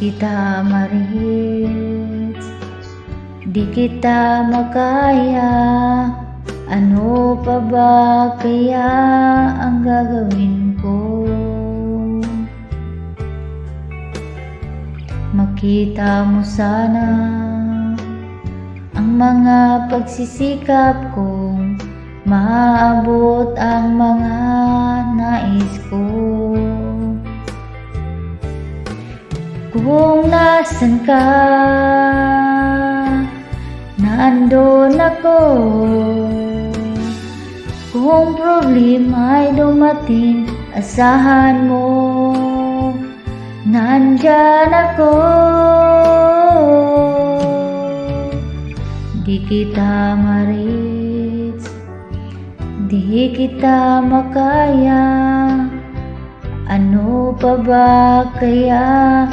kita ma-reach, di kita makaya. Ano pa ba kaya ang gagawin ko? Makita mo sana ang mga pagsisikap kong maabot ang mga nais ko. Kung nasan ka, nandun ako. Kung problema'y dumating, asahan mo, nandyan ako. Di kita ma-reach, di kita makaya. Ano pa ba kaya